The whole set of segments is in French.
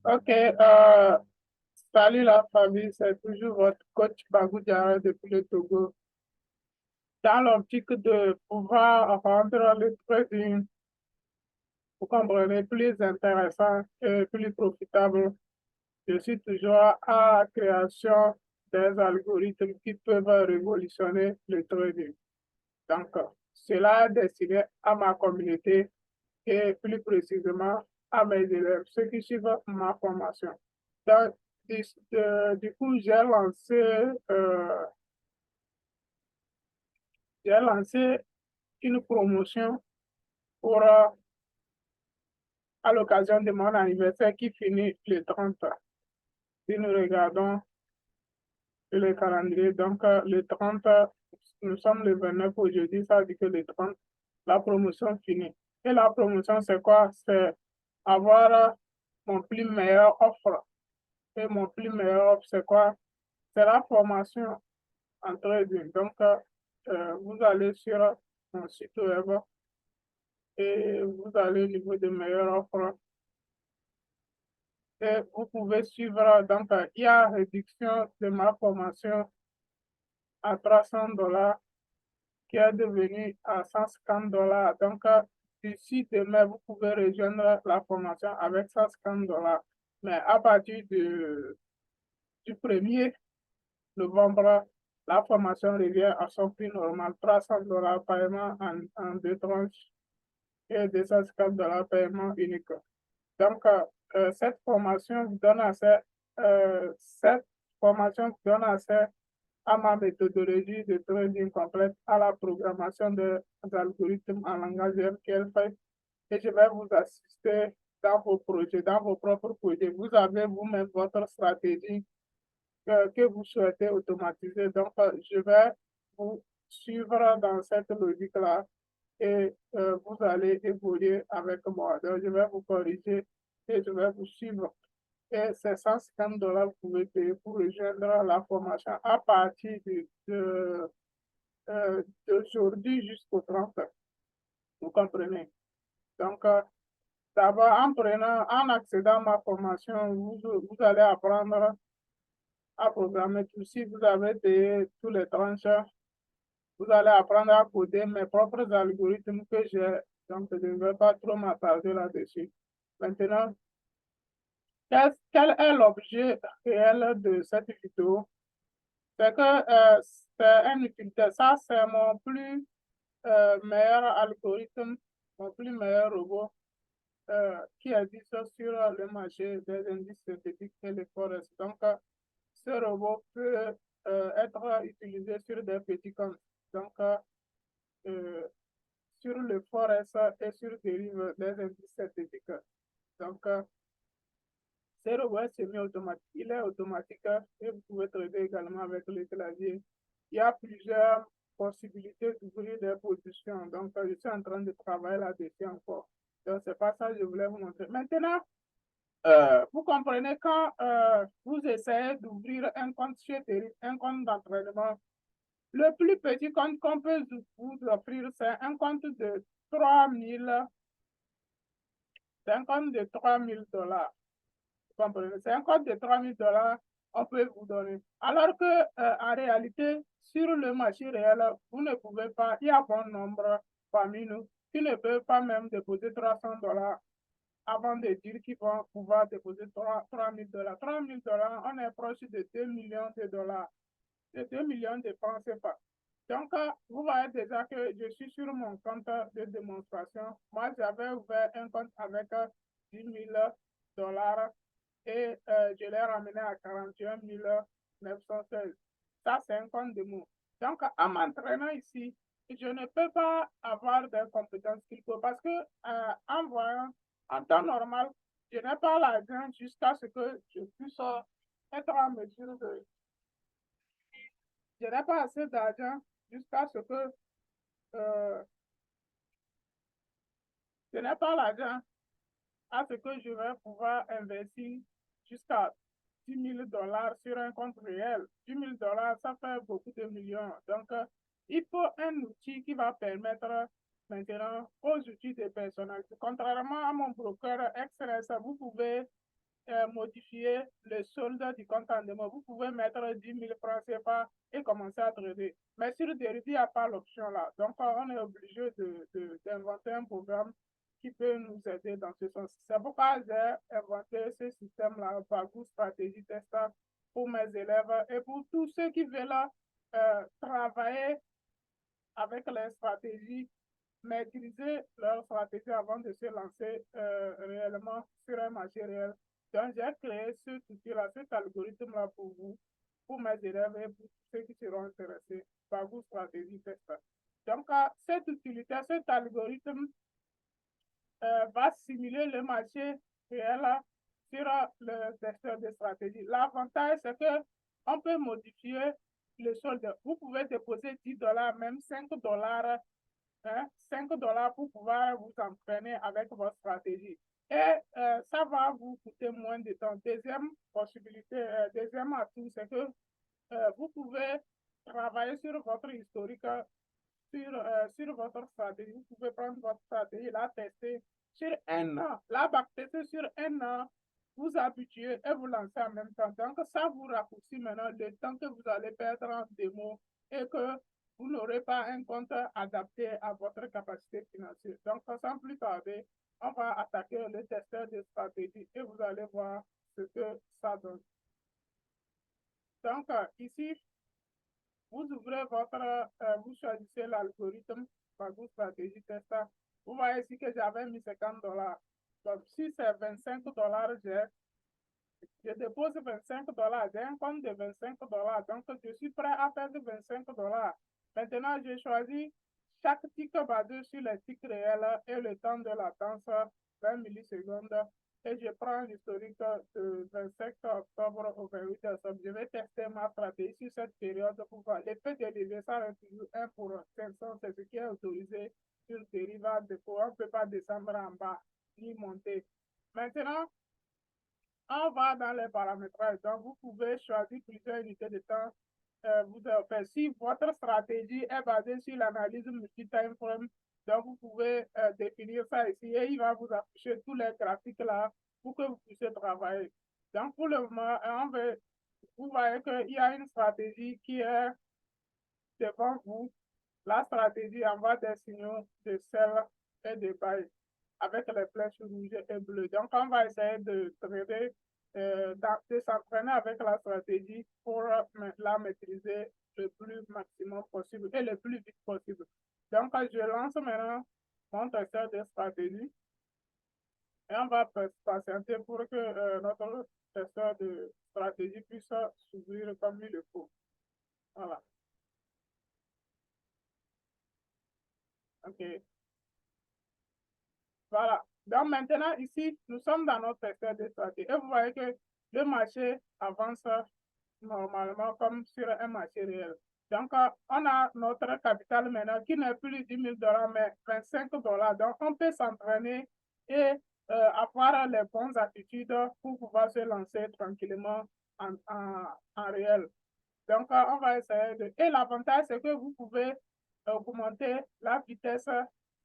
Ok, salut la famille, c'est toujours votre coach Bagou Diarra depuis le Togo. Dans l'optique de pouvoir rendre le trading, vous comprenez, plus intéressant et plus profitable, je suis toujours à la création des algorithmes qui peuvent révolutionner le trading. Donc, cela est destiné à ma communauté et plus précisément à mes élèves, ceux qui suivent ma formation. Donc, du coup, euh, j'ai lancé une promotion pour, à l'occasion de mon anniversaire qui finit le 30. Si nous regardons le calendrier, donc le 30, nous sommes le 29 aujourd'hui, ça veut dire que le 30, la promotion finit. Et la promotion, c'est quoi? C'est avoir mon plus meilleur offre. Et mon plus meilleur offre, c'est quoi? C'est la formation en trading. Donc, vous allez sur mon site web et vous allez au niveau de meilleures offres et vous pouvez suivre. Donc, il y a réduction de ma formation à $300 qui est devenue à $150. Donc, d'ici demain, vous pouvez rejoindre la formation avec $150. Mais à partir du 1er novembre, la formation revient à son prix normal, $300 paiement en deux tranches et $250 paiement unique. Donc, cette formation vous donne accès à ma méthodologie de trading complète, à la programmation des algorithmes en langage SQL et je vais vous assister dans vos projets, dans vos propres projets. Vous avez vous-même votre stratégie que vous souhaitez automatiser. Donc, je vais vous suivre dans cette logique-là et vous allez évoluer avec moi. Donc, je vais vous corriger et je vais vous suivre. Et c'est $150 que vous pouvez payer pour rejoindre la formation à partir d'aujourd'hui jusqu'au 30. Vous comprenez? Donc, d'abord, en accédant à ma formation, vous allez apprendre à programmer tout. Si vous avez payé tous les tranches, vous allez apprendre à coder mes propres algorithmes que j'ai. Donc, je ne vais pas trop m'attarder là-dessus. Maintenant, quel est l'objet réel de cette vidéo? C'est que c'est un utilitaire. Ça, c'est mon plus meilleur algorithme, mon plus meilleur robot qui existe sur le marché des indices synthétiques et les forêts. Donc, ce robot peut être utilisé sur des petits comptes. Donc, euh, sur le Forex et sur dérive des indices synthétiques. Donc, ce robot est semi-automatique. Il est automatique et vous pouvez trader également avec le clavier. Il y a plusieurs possibilités d'ouvrir des positions. Donc, je suis en train de travailler là-dessus encore. Donc, c'est pas ça que je voulais vous montrer. Maintenant, vous comprenez quand vous essayez d'ouvrir un compte chez Terry, un compte d'entraînement, le plus petit compte qu'on peut vous offrir, c'est un compte de 3000, c'est un compte de $3000. Vous comprenez? C'est un compte de $3000, on peut vous donner. Alors que, en réalité, sur le marché réel, vous ne pouvez pas, il y a bon nombre parmi nous qui ne peuvent pas même déposer $300 avant de dire qu'ils vont pouvoir déposer $3000. $3000, on est proche de 2 millions de dollars, de 2 millions de francs CFA. Donc, vous voyez déjà que je suis sur mon compte de démonstration. Moi, j'avais ouvert un compte avec 10 000 dollars et je l'ai ramené à 41 916. Ça, c'est un compte de mots. Donc, en m'entraînant ici, je ne peux pas avoir des compétences qu'il faut parce que en voyant, en temps normal, je n'ai pas l'argent jusqu'à ce que je puisse être en mesure de. Je n'ai pas assez d'argent jusqu'à ce que euh, je n'ai pas l'argent à ce que je vais pouvoir investir jusqu'à 10 000 dollars sur un compte réel. 10 000 dollars, ça fait beaucoup de millions. Donc, il faut un outil qui va permettre maintenant aux outils de personnalité. Contrairement à mon broker XRS, vous pouvez modifier le solde du compte en démo. Vous pouvez mettre 10 000 francs CFA et commencer à trader. Mais sur Deribit, il n'y a pas l'option là. Donc, on est obligé d'inventer un programme qui peut nous aider dans ce sens. C'est pourquoi j'ai inventé ce système-là, Bagou Stratégie Tester, pour mes élèves et pour tous ceux qui veulent travailler avec les stratégies, maîtriser leur stratégie avant de se lancer réellement sur un marché réel. Donc, j'ai créé cet outil-là, cet algorithme-là pour vous, pour mes élèves et pour ceux qui seront intéressés par vos stratégies test. Donc, cette utilité, cet algorithme va simuler le marché réel sur le testeur de stratégie. L'avantage, c'est qu'on peut modifier le solde. Vous pouvez déposer 10 $, même 5 $, 5 $ pour pouvoir vous entraîner avec votre stratégie. Et ça va vous coûter moins de temps. Deuxième possibilité, deuxième atout, c'est que vous pouvez travailler sur votre historique, sur votre stratégie. Vous pouvez prendre votre stratégie, la tester sur un an. La backtester sur un an, vous habituer et vous lancer en même temps. Donc, ça vous raccourcit maintenant le temps que vous allez perdre en démo et que vous n'aurez pas un compte adapté à votre capacité financière. Donc, sans plus tarder, on va attaquer le testeur de stratégie et vous allez voir ce que ça donne. Donc, ici, vous ouvrez vous choisissez l'algorithme Bagou Stratégie Tester. Vous voyez ici que j'avais mis 50 $. Donc, si c'est 25 $, je dépose 25 $. J'ai un compte de 25 $. Donc, je suis prêt à perdre 25 $. Maintenant, j'ai choisi chaque tic basé sur les tics réels et le temps de latence, 20 millisecondes. Et je prends l'historique de 25 octobre au 28 octobre. Je vais tester ma stratégie sur cette période pour voir. L'effet de levier, ça est toujours 1 pour 500. C'est ce qui est autorisé sur le dérivat de on ne peut pas descendre en bas ni monter. Maintenant, on va dans les paramétrages. Donc, vous pouvez choisir plusieurs unités de temps. Si votre stratégie est basée sur l'analyse multi-time frame, donc vous pouvez définir ça ici et il va vous afficher tous les graphiques là pour que vous puissiez travailler. Donc, pour le moment, vous voyez qu'il y a une stratégie qui est devant vous. La stratégie envoie des signaux de sell et de buy avec les flèches rouges et bleues. Donc, on va essayer de trader, de s'entraîner avec la stratégie pour la maîtriser le plus maximum possible et le plus vite possible. Donc, je lance maintenant mon testeur de stratégie et on va patienter pour que notre testeur de stratégie puisse s'ouvrir comme il le faut. Voilà. OK. Voilà. Donc maintenant, ici, nous sommes dans notre secteur de stratégie. Et vous voyez que le marché avance normalement comme sur un marché réel. Donc, on a notre capital maintenant qui n'est plus 10 000 $, mais 25 $. Donc, on peut s'entraîner et avoir les bonnes attitudes pour pouvoir se lancer tranquillement en réel. Donc, on va essayer de... Et l'avantage, c'est que vous pouvez augmenter la vitesse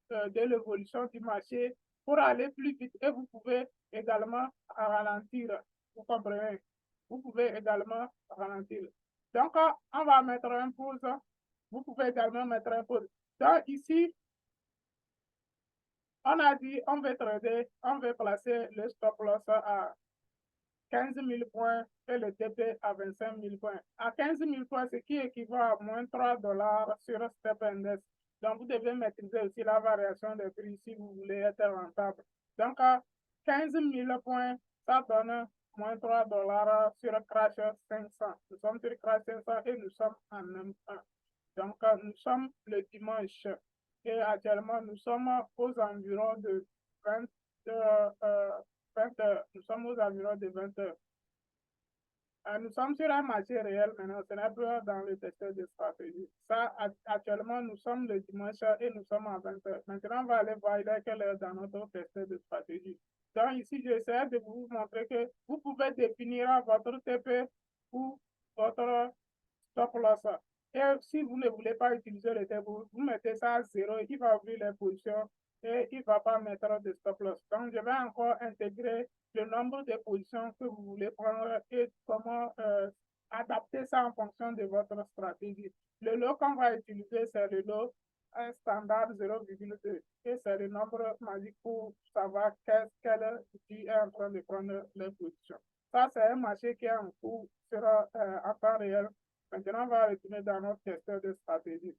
de l'évolution du marché pour aller plus vite et vous pouvez également ralentir. Vous comprenez? Vous pouvez également ralentir. Donc, on va mettre un pause. Vous pouvez également mettre un pause. Donc, ici, on a dit, on veut trader, on veut placer le stop loss à 15 000 points et le TP à 25 000 points. À 15 000 points, ce qui équivaut à moins 3 $ sur Step Index. Donc, vous devez maîtriser aussi la variation des prix si vous voulez être rentable. Donc, à 15 000 points, ça donne moins 3 $ sur Crash 500. Nous sommes sur Crash 500 et nous sommes en M1. Donc, nous sommes le dimanche et actuellement, nous sommes aux environs de 20 heures. Nous sommes aux environs de 20 heures. Nous sommes sur un marché réel maintenant, ce n'est plus dans le testeur de stratégie. Ça, actuellement, nous sommes le dimanche et nous sommes à 20 heures. Maintenant, on va aller voir quelle heure dans notre testeur de stratégie. Donc, ici, j'essaie de vous montrer que vous pouvez définir votre TP ou votre stop loss. Et si vous ne voulez pas utiliser le TP, vous mettez ça à 0 et il va ouvrir les positions et il ne va pas mettre de stop loss. Donc, je vais encore intégrer le nombre de positions que vous voulez prendre et comment adapter ça en fonction de votre stratégie. Le lot qu'on va utiliser, c'est le lot un standard 0,2 et c'est le nombre magique pour savoir quel outil est en train de prendre les positions. Ça, c'est un marché qui est en cours sera en temps réel. Maintenant, on va retourner dans notre testeur de stratégie.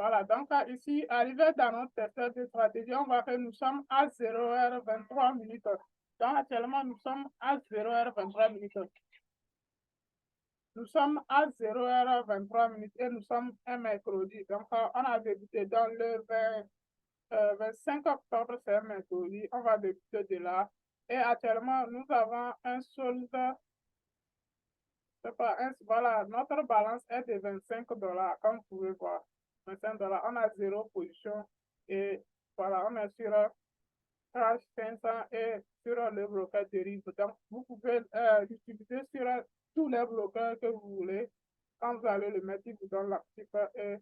Voilà, donc ici, arrivé dans notre testeur de stratégie, on voit que nous sommes à 0h23 minutes. Donc actuellement, nous sommes à 0h23 minutes. Nous sommes à 0h23 minutes et nous sommes un mercredi. Donc on a débuté dans le 25 octobre, c'est un mercredi. On va débuter de là. Et actuellement, nous avons un solde. C'est pas un, voilà, notre balance est de 25 dollars, comme vous pouvez voir. 25 dollars, on a zéro position et voilà, on est sur Crash 500 et sur le bloqueur dérive. Donc, vous pouvez l'utiliser sur tous les bloqueurs que vous voulez. Quand vous allez le mettre, il vous donne l'actif et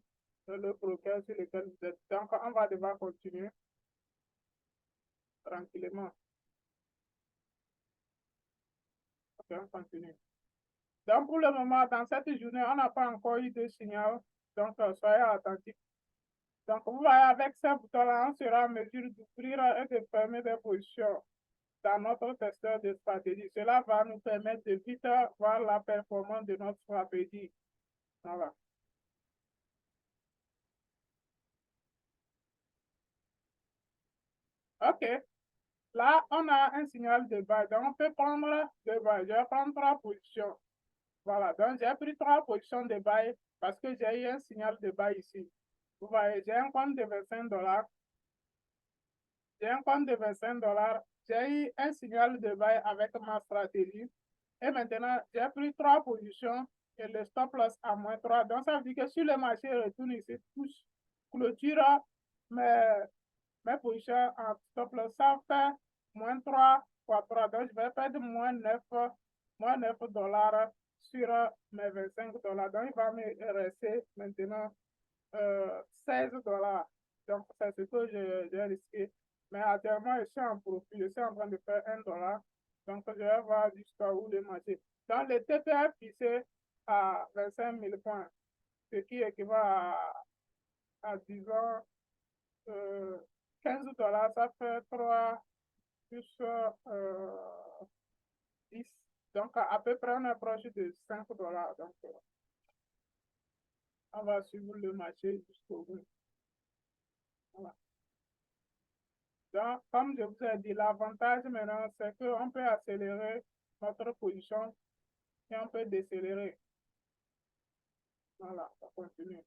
le bloqueur sur lequel vous êtes. Donc, on va devoir continuer tranquillement. Ok, on continue. Donc, pour le moment, dans cette journée, on n'a pas encore eu de signal. Donc, soyez attentifs. Donc, vous voyez, avec ce bouton-là, on sera en mesure d'ouvrir et de fermer des positions dans notre testeur de stratégie. Cela va nous permettre de vite voir la performance de notre stratégie. Voilà. OK. Là, on a un signal de bas. Donc, on peut prendre de bas. Je vais prendre trois positions. Voilà. Donc, j'ai pris trois positions de bas parce que j'ai eu un signal de bas ici. Vous voyez, j'ai un compte de 25 dollars. J'ai un compte de 25 dollars. J'ai eu un signal de bail avec ma stratégie. Et maintenant, j'ai pris trois positions et le stop loss à moins 3. Donc, ça veut dire que si le marché retourne ici, touche, clôture mes, mes positions en stop loss, ça fait moins 3 fois 3. Donc, je vais perdre moins 9 dollars sur mes 25 dollars. Donc, il va me rester maintenant 16 dollars. Donc, c'est ce que j'ai risqué. Mais actuellement, je suis en profit, je suis en train de faire 1 dollar. Donc, je vais voir jusqu'à où le marché. Donc, le TPF fixé à 25 000 points, ce qui équivaut à disons, 15 dollars, ça fait 3 plus 10. Donc, à peu près, on est proche de 5 dollars. Donc, on va suivre le marché jusqu'au bout. Voilà. Donc, comme je vous ai dit, l'avantage maintenant, c'est qu'on peut accélérer notre position et on peut décélérer. Voilà, ça continue.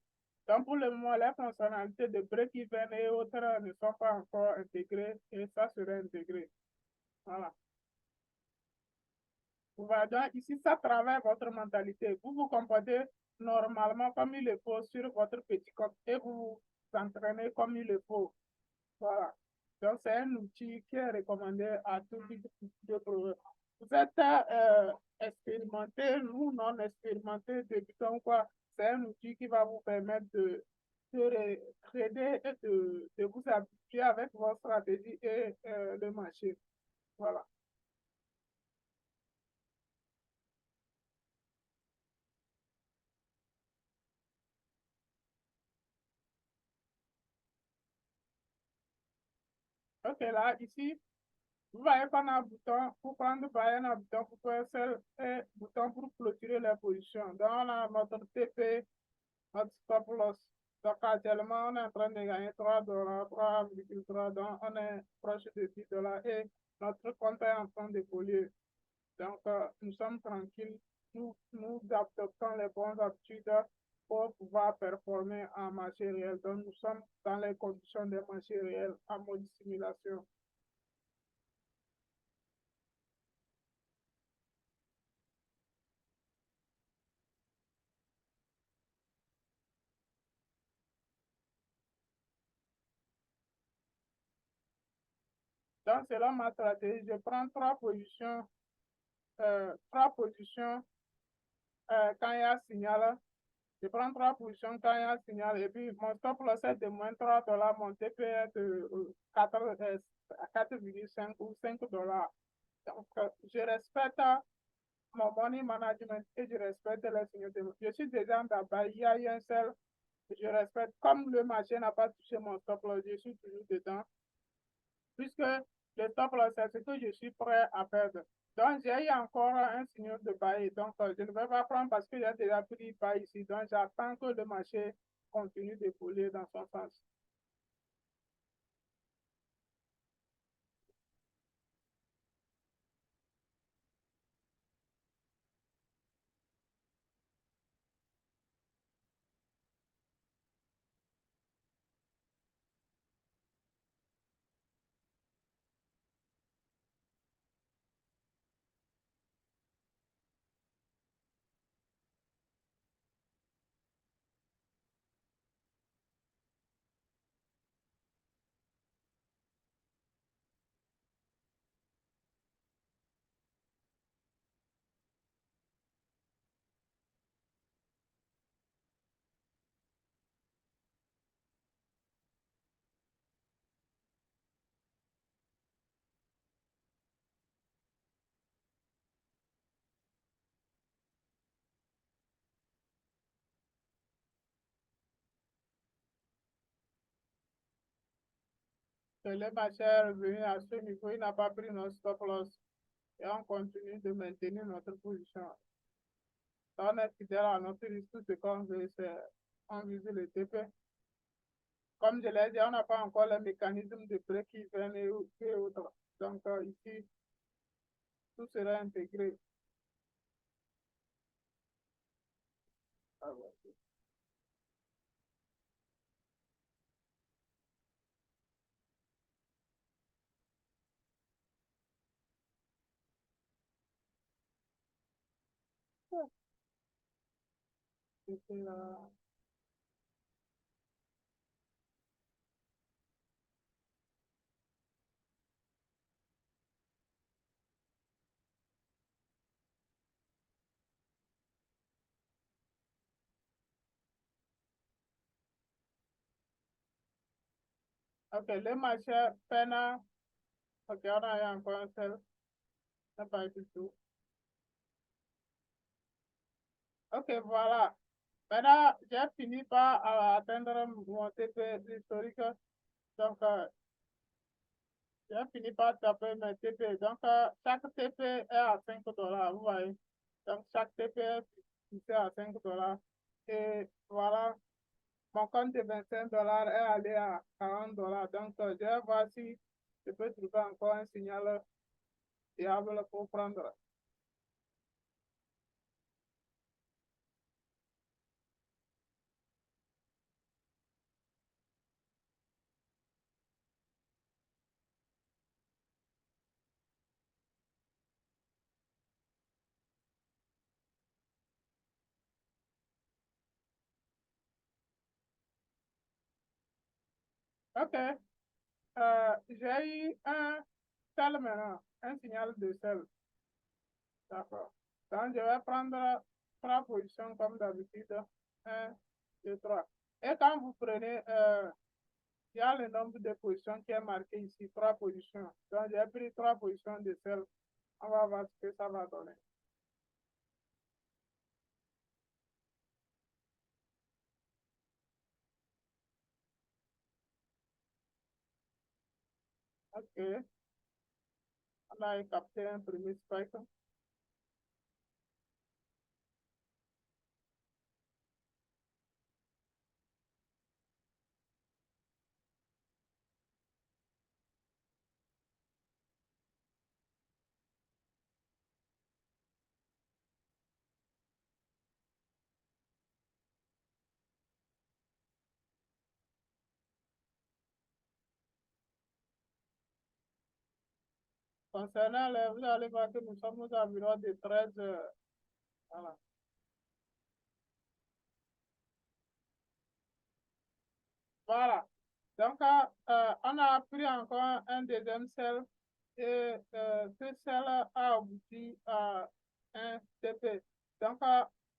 Donc, pour le moment, les fonctionnalités de break-even et autres ne sont pas encore intégrées et ça serait intégré. Voilà. Voilà, donc ici, ça travaille votre mentalité. Vous vous comportez normalement comme il le faut sur votre petit compte et vous vous entraînez comme il le faut. Voilà. Donc, c'est un outil qui est recommandé à tout type de programme. Vous êtes expérimenté ou non expérimenté, débutant quoi, c'est un outil qui va vous permettre de trader et de vous appuyer avec votre stratégie et le marché. Voilà. OK, là, ici, vous voyez qu'on a un bouton pour prendre un bouton pour faire seul et un bouton pour clôturer les positions. Donc, on a notre TP, notre stop loss. Donc, actuellement, on est en train de gagner 3 dollars, 3,3. Donc, on est proche de 10 dollars et notre compte est en train de d'évoluer. Donc, nous sommes tranquilles. Nous adoptons les bonnes habitudes pour pouvoir performer en marché réel. Donc, nous sommes dans les conditions de marché réel en mode simulation. Donc, selon ma stratégie, je prends trois positions quand il y a signal. Je prends trois positions quand il y a signal. Et puis, mon stop loss est de moins $3, mon TP est de 4,5 ou $5. Donc, je respecte mon money management et je respecte les signaux de. Je suis déjà en tabac, il y a eu un seul. Je respecte. Comme le marché n'a pas touché mon stop loss, je suis toujours dedans. Puisque le stop loss, c'est ce que je suis prêt à perdre. Donc, j'ai eu encore un signal de bail. Donc, je ne vais pas prendre parce que j'ai déjà pris bail ici. Donc, j'attends que le marché continue de couler dans son sens. Le marché est revenu à ce niveau, il n'a pas pris notre stop loss et on continue de maintenir notre position. On est fidèle à notre risque, tout ce qu'on veut, c'est on vise le TP. Comme je l'ai dit, on n'a pas encore le mécanisme de break-even et autres. Donc, ici, tout sera intégré. Ah ouais. C'était là. Ok, le marché peine. Ok, on a eu encore un seul. C'est pas du tout. Ok, voilà. Maintenant, j'ai fini par atteindre mon TP historique. Donc, j'ai fini par taper mes TP. Donc, chaque TP est à $5, vous voyez. Donc, chaque TP est fixé à $5. Et voilà, mon compte de $25 est allé à $40. Donc, je vais voir si je peux trouver encore un signal fiable pour prendre. OK. J'ai eu un sel maintenant, un signal de sel. D'accord. Donc, je vais prendre trois positions comme d'habitude. Un, deux, trois. Et quand vous prenez, il y a le nombre de positions qui est marqué ici, trois positions. Donc, j'ai pris trois positions de sel. On va voir ce que ça va donner. OK. On a capté un premier spike. Concernant les, vous allez voir que nous sommes aux environs de 13 heures. Voilà. Voilà. Donc, on a pris encore un deuxième sel. et que celle a abouti à un TP. Donc,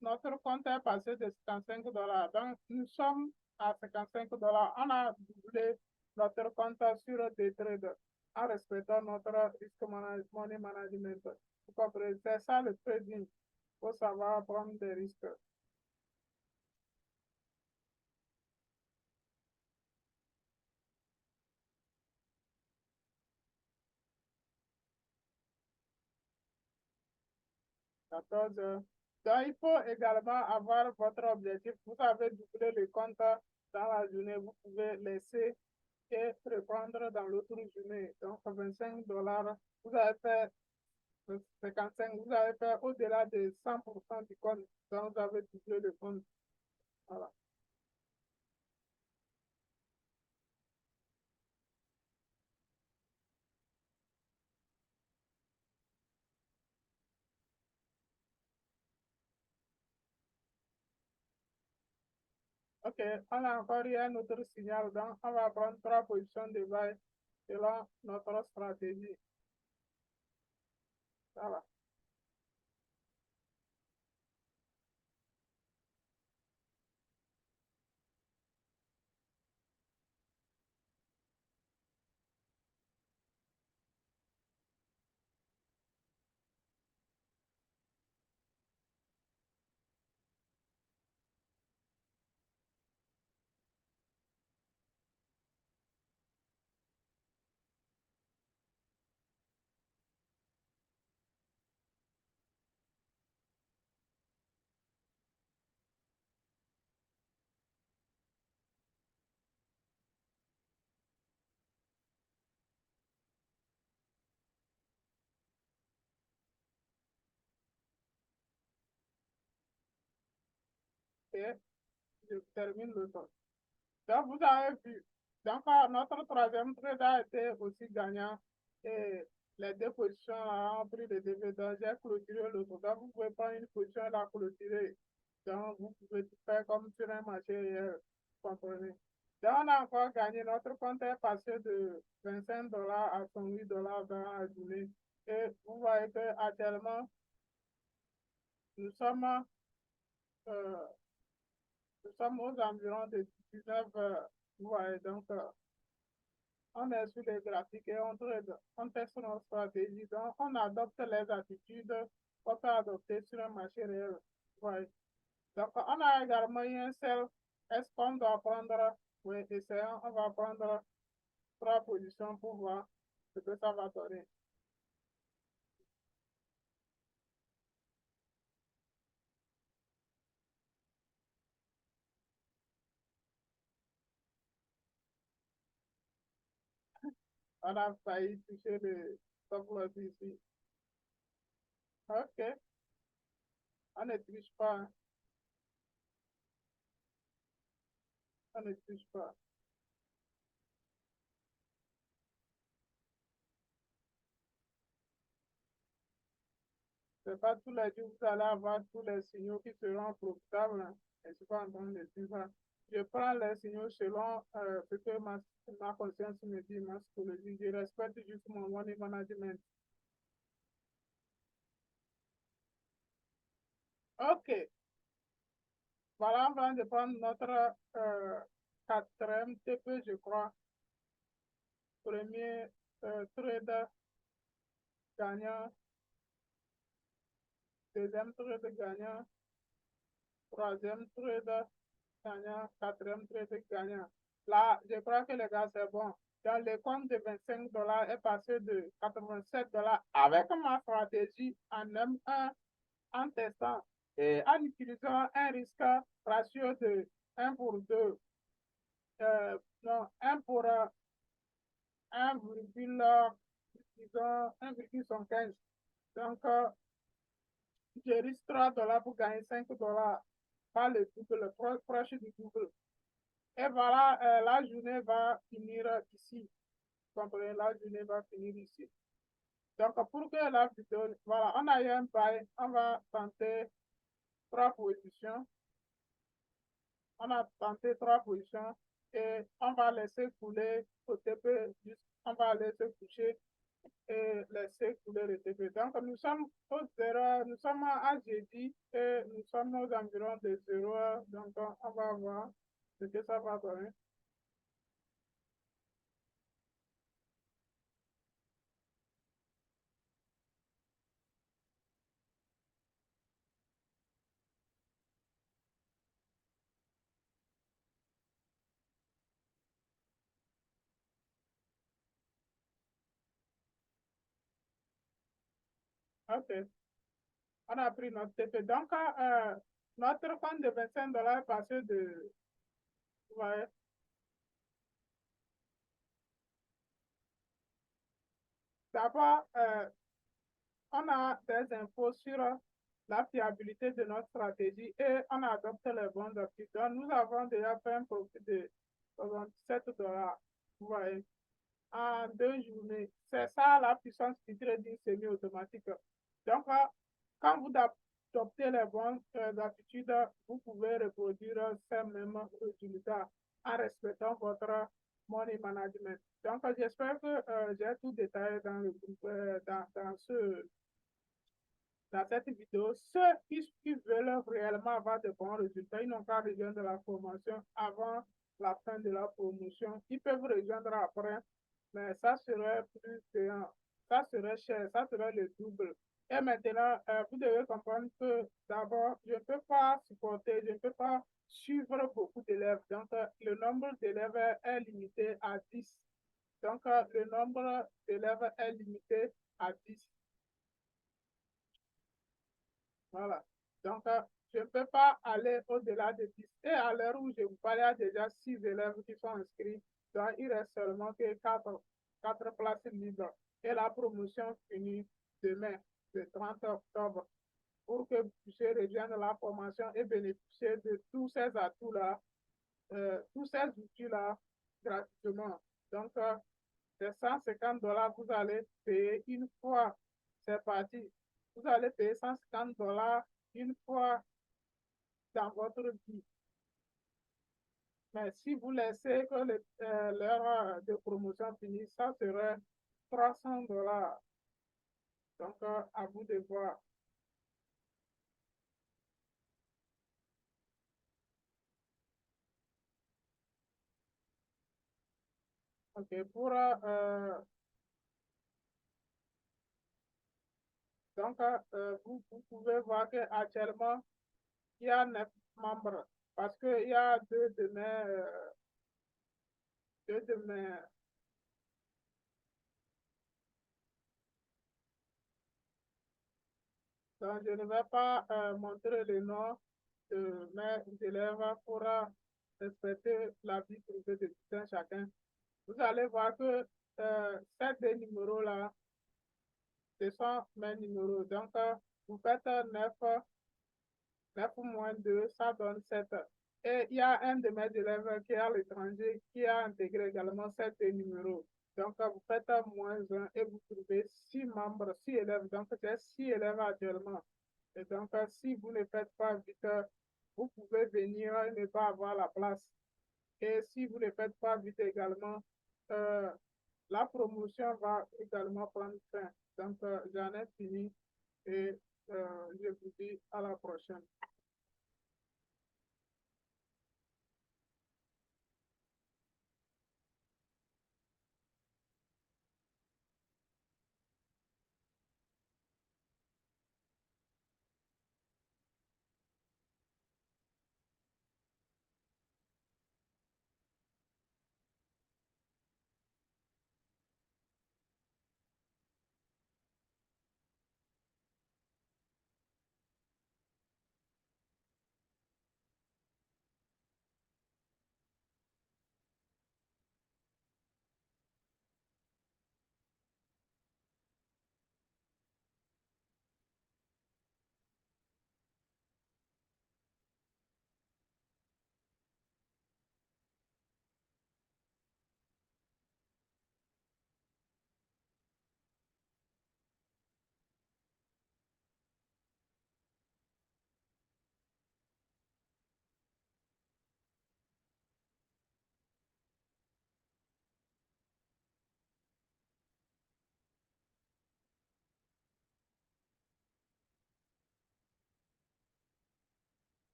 notre compte est passé de 55 $. Donc, nous sommes à 55 $. On a doublé notre compte sur des trades en respectant notre risque money management. Vous comprenez? C'est ça le trading. Il faut savoir prendre des risques. 14 heures. Donc, il faut également avoir votre objectif. Vous avez doublé le compte dans la journée. Vous pouvez laisser et reprendre dans l'autre journée. Donc, 25 $. Vous avez fait 55, vous avez fait au-delà de 100% du compte. Donc, vous avez doublé le compte. Voilà. OK, on a encore eu un autre signal. Donc, on va prendre trois positions de buy selon notre stratégie. Ça va. Et je termine le temps. Donc, vous avez vu. Donc, notre troisième trade a été aussi gagnant et les deux positions ont pris des dividendes. J'ai clôturé l'autre. Donc, vous pouvez prendre une position et la clôturer. Donc, vous pouvez faire comme sur un marché hier. Vous comprenez? Donc, on a encore gagné. Notre compte est passé de 25 $ à 108 $ dans la journée. Et vous voyez qu'actuellement, nous sommes euh, nous sommes aux environs de 19 heures. Vous voyez, donc, on est sur les graphiques et on teste nos stratégies. Donc, on adopte les attitudes qu'on peut adopter sur un marché réel. Ouais. Donc, on a également eu un seul. Est-ce qu'on doit prendre? Oui, essayons. On va prendre trois positions pour voir ce que ça va donner. On a failli toucher le stop loss ici. OK. On ne touche pas. On ne touche pas. C'est pas tous les jours que vous allez avoir tous les signaux qui seront profitables, hein. Je ne suis pas en train de dire ça. Je prends les signaux selon ce que ma conscience me dit, ma psychologie. Je respecte juste mon money management. OK. Voilà, on va de prendre notre quatrième TP, je crois. Premier trade gagnant, deuxième trade gagnant, troisième trade gagnant, quatrième trade gagnant. Là, je crois que les gars, c'est bon. Dans le compte de 25 $ est passé de 87 $ avec ma stratégie en M1 en testant et en utilisant un risque ratio de 1 pour 2. Non, 1 pour 1,75. Donc, je risque 3 $ pour gagner 5 $, pas le double, proche du double. Et voilà, la journée va finir ici. Vous comprenez, la journée va finir ici. Donc, pour que la vidéo, voilà, on a eu un bail, on va tenter trois positions. On a tenté trois positions et on va laisser couler au TP, on va laisser coucher et laisser couler le TP. Donc, nous sommes aux heures, nous sommes à jeudi et nous sommes aux environs de 0 heures. Donc, on va voir ce que ça va donner. OK. On a pris notre TP. Donc, notre compte de 25 dollars est passé de, ouais, d'abord, on a des infos sur la fiabilité de notre stratégie et on adopte les bons appuis. Donc, nous avons déjà fait un profit de 67 dollars. Vous voyez, en 2 journées. C'est ça la puissance du trading semi-automatique. Donc, quand vous adoptez les bonnes habitudes, vous pouvez reproduire ces mêmes résultats en respectant votre money management. Donc, j'espère que j'ai tout détaillé dans le groupe, dans cette vidéo. Ceux qui veulent réellement avoir de bons résultats, ils n'ont qu'à rejoindre la formation avant la fin de la promotion. Ils peuvent rejoindre après, mais ça serait plus payant. Ça serait cher, ça serait le double. Et maintenant, vous devez comprendre que d'abord, je ne peux pas supporter, je ne peux pas suivre beaucoup d'élèves. Donc, le nombre d'élèves est limité à 10. Donc, le nombre d'élèves est limité à 10. Voilà. Donc, je ne peux pas aller au-delà de 10. Et à l'heure où je vous parle, il y a déjà 6 élèves qui sont inscrits. Donc, il reste seulement que 4 places libres. Et la promotion finit demain, le 30 octobre, pour que vous puissiez rejoindre la formation et bénéficier de tous ces atouts-là, tous ces outils-là gratuitement. Donc, c'est 150 dollars, vous allez payer une fois. C'est parti. Vous allez payer 150 dollars une fois dans votre vie. Mais si vous laissez que l'heure de promotion finisse, ça serait 300 dollars. Donc, à vous de voir. OK. Donc, vous pouvez voir qu'actuellement, il y a 9 membres parce qu'il y a deux de mes donc, je ne vais pas montrer le nom de mes élèves pour respecter la vie privée de tout un chacun. Vous allez voir que ces deux numéros-là, ce sont mes numéros. Donc, vous faites 9 9 moins 2, ça donne 7. Et il y a un de mes élèves qui est à l'étranger qui a intégré également ces deux numéros. Donc, vous faites moins 1 et vous trouvez 6 membres, 6 élèves. Donc, j'ai 6 élèves actuellement. Et donc, si vous ne faites pas vite, vous pouvez venir et ne pas avoir la place. Et si vous ne faites pas vite également, euh, la promotion va également prendre fin. Donc, j'en ai fini et je vous dis à la prochaine.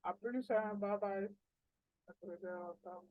À plus, hein, bye bye. À très bientôt.